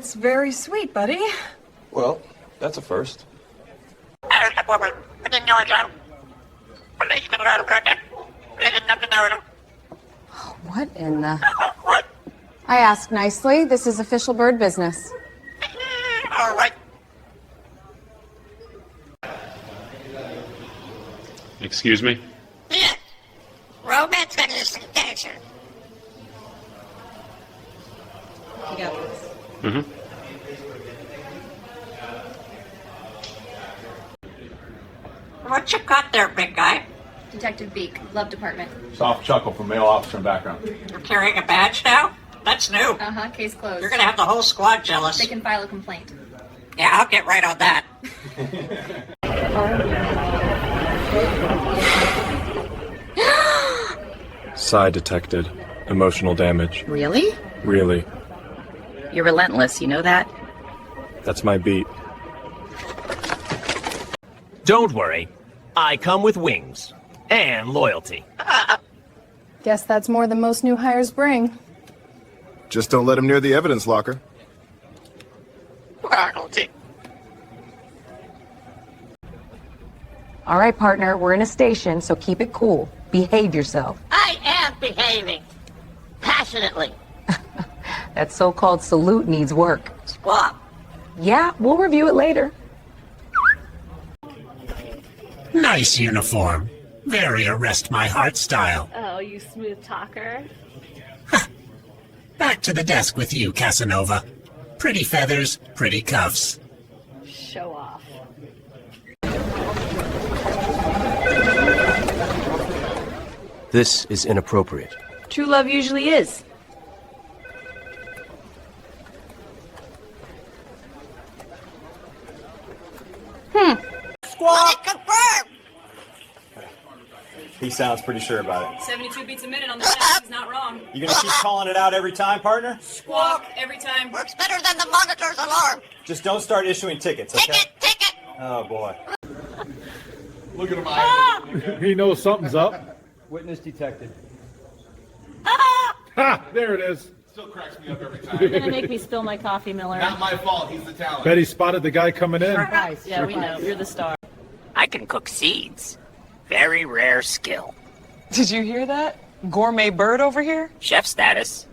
That's very sweet, buddy. Well, that's a first. What in the... I ask nicely. This is official bird business. All right. Excuse me? Yeah. Romance fetish and dancer. You got this. Mm-hmm. What you got there, big guy? Detective Beak, Love Department. Soft chuckle from male officer in background. You're carrying a badge now? That's new. Uh-huh, case closed. You're gonna have the whole squad jealous. They can file a complaint. Yeah, I'll get right on that. Psi detected. Emotional damage. Really? Really. You're relentless, you know that? That's my beat. Don't worry. I come with wings. And loyalty. Guess that's more than most new hires bring. Just don't let him near the evidence locker. Loyalty. All right, partner, we're in a station, so keep it cool. Behave yourself. I am behaving. Passionately. That so-called salute needs work. Squawk. Yeah, we'll review it later. Nice uniform. Very arrest my heart style. Oh, you smooth talker. Back to the desk with you, Casanova. Pretty feathers, pretty cuffs. Show off. This is inappropriate. True love usually is. Squawk. Confirm. He sounds pretty sure about it. 72 beats a minute on the desk. He's not wrong. You gonna keep calling it out every time, partner? Squawk every time. Works better than the monitor's alarm. Just don't start issuing tickets, okay? Ticket. Oh boy. Look at him. He knows something's up. Witness detected. Ha! There it is. Still cracks me up every time. You're gonna make me spill my coffee, Miller. Not my fault. He's the talent. Betty spotted the guy coming in. Yeah, we know. You're the star. I can cook seeds. Very rare skill. Did you hear that? Gourmet bird over here? Chef status.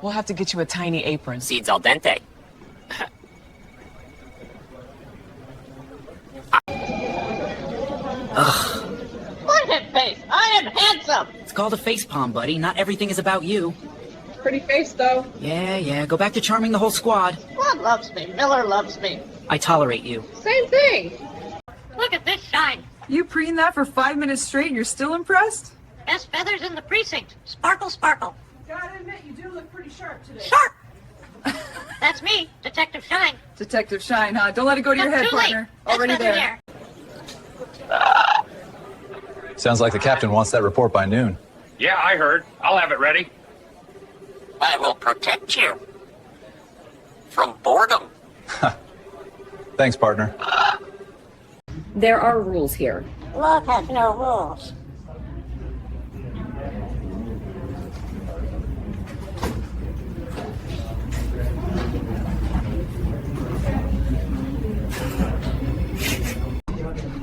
We'll have to get you a tiny apron. Seeds al dente. Look at face. I am handsome. It's called a face palm, buddy. Not everything is about you. Pretty face, though. Yeah. Go back to charming the whole squad. Squad loves me. Miller loves me. I tolerate you. Same thing. Look at this shine. You preened that for 5 minutes straight and you're still impressed? Best feathers in the precinct. Sparkle, sparkle. Gotta admit, you do look pretty sharp today. Sharp. That's me, Detective Shine. Detective Shine, huh? Don't let it go to your head, Too late. partner. Best Already feather there. here. Sounds like the captain wants that report by noon. Yeah, I heard. I'll have it ready. I will protect you from boredom. Thanks, partner. There are rules here. Love has no rules.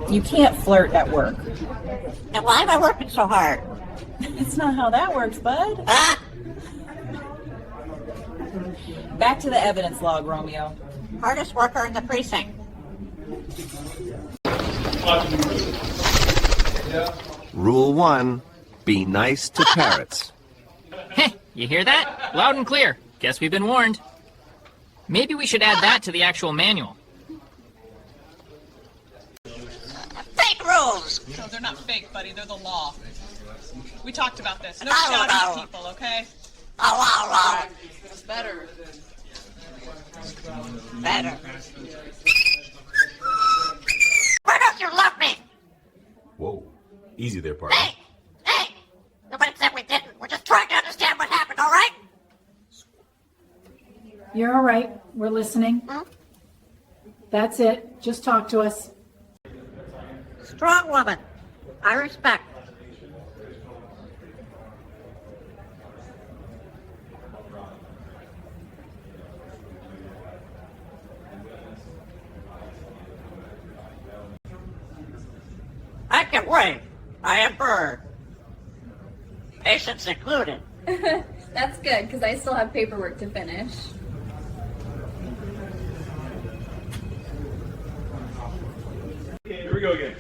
You can't flirt at work. And why am I working so hard? It's not how that works, bud. Ah, Back to the evidence log, Romeo. hardest worker in the precinct. Rule 1, be nice to parrots. Heh, you hear that? Loud and clear. Guess we've been warned. Maybe we should add that to the actual manual. Fake rules. No, they're not fake, buddy. They're the law. We talked about this. No Oh, shouting no. at people, okay? Oh. It's better. Better. Why don't you love me? Whoa. Easy there, partner. Hey! Nobody said we didn't. We're just trying to understand what happened, all right? You're all right. We're listening. Hmm? That's it. Just talk to us. Strong woman. I respect. Can't wait. I am Bird. Patience included. That's good, because I still have paperwork to finish. Here we go again.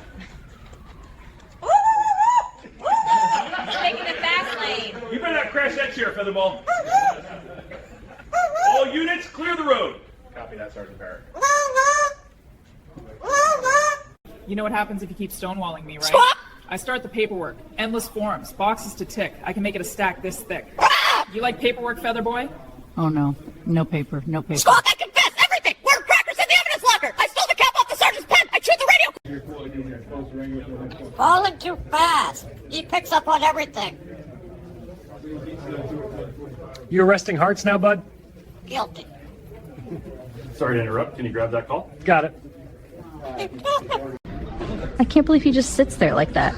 Taking the fast lane. You better not crash that chair, Featherball. All units, clear the road. Copy that, Sergeant Parrot. You know what happens if you keep stonewalling me, right? I start the paperwork. Endless forms, boxes to tick. I can make it a stack this thick. You like paperwork, Feather Boy? Oh no. No paper. No paper. Squawk, I confess everything. Where are crackers in the evidence locker? I stole the cap off the sergeant's pen. I chewed the radio. Falling too fast. He picks up on everything. You arresting Hearts now, bud? Guilty. Sorry to interrupt. Can you grab that call? Got it. I can't believe he just sits there like that.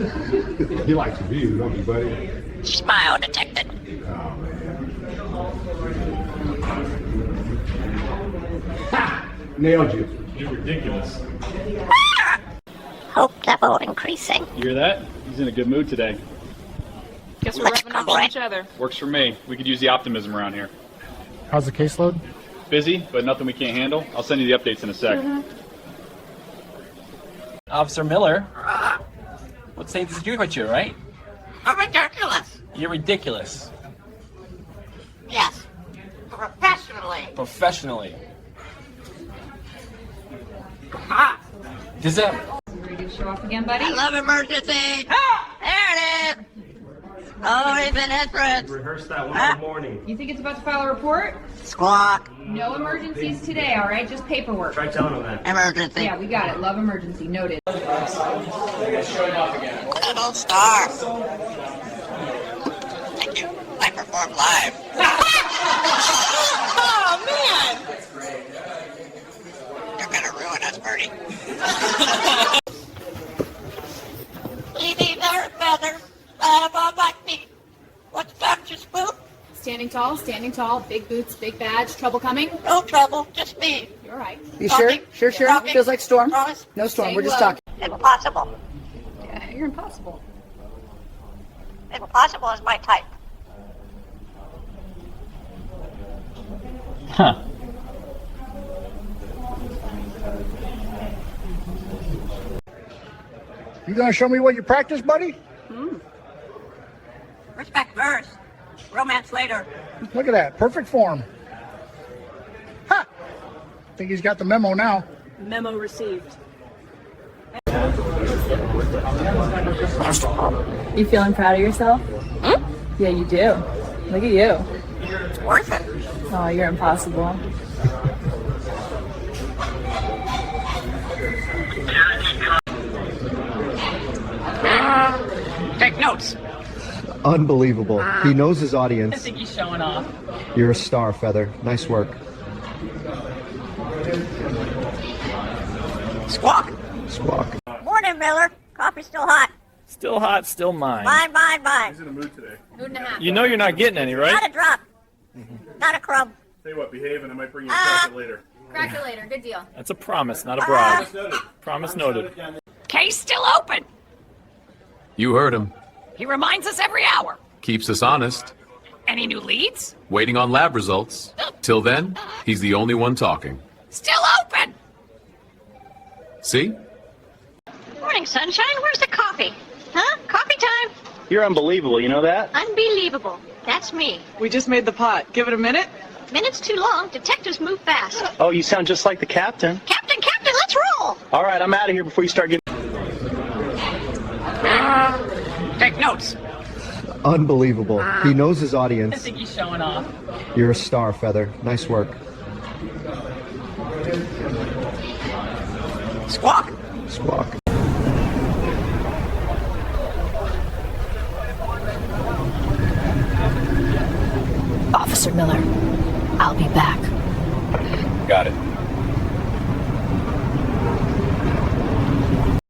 He likes views, don't you, buddy? Smile detected. Nailed you. You're ridiculous. Hope level increasing. You hear that? He's in a good mood today. Guess we're rubbing off on each other. Works for me. We could use the optimism around here. How's the caseload? Busy, but nothing we can't handle. I'll send you the updates in a sec. Officer Miller, what's anything to do with you, right? I'm ridiculous. You're ridiculous. Yes. Professionally. Professionally. Ah, Does that... Ready to show off again, buddy? I love emergency. Ah, there it is. Always an entrance. Rehearse that one in the morning. You think it's about to file a report? Squawk. No emergencies today, all right? Just paperwork. Try telling them that. Emergency. Yeah, we got it. Love emergency. Noted. Showing off again. Little star. Thank you. I performed live. Oh, man. You're gonna ruin us, Bertie. Easy there, Feather. On my feet. What's Dr. Spook? Standing tall, big boots, big badge. Trouble coming? No trouble, just me. You're all right. You Talking. sure? Sure. Talking. Feels like storm? Promise? No storm. Stay We're just low. talking. Impossible. Yeah, you're impossible. Impossible is my type. Huh. You gonna show me what you practice, buddy? Respect first. Romance later. Look at that. Perfect form. Ha! Think he's got the memo now. Memo received. You feeling proud of yourself? Yeah, you do. Look at you. It's worth it. Oh, you're impossible. Take notes. Unbelievable. He knows his I audience. think he's showing off. You're a star, Feather. Nice work. Squawk. Squawk. Morning, Miller. Coffee's still hot. Still hot, still mine. Mine. He's in a mood today. Mood and a half. You know you're not getting any, right? Not a drop. Not a crumb. Tell you what, behave and I might bring you a chocolate later. Crack it later. Good deal. That's a promise, not a bribe. Promise noted. Case still open. You heard him. He reminds us every hour. Keeps us honest. Any new leads? Waiting on lab results. Till then, he's the only one talking. Still open. See? Morning, sunshine. Where's the coffee? Huh? Coffee time. You're unbelievable, you know that? Unbelievable. That's me. We just made the pot. Give it a minute. Minutes too long. Detectives move fast. Oh, you sound just like the captain. Captain, let's roll. All right, I'm out of here before you start getting... Take notes. Unbelievable. He knows his I audience. think he's showing off. You're a star, Feather. Nice work. Squawk. Squawk.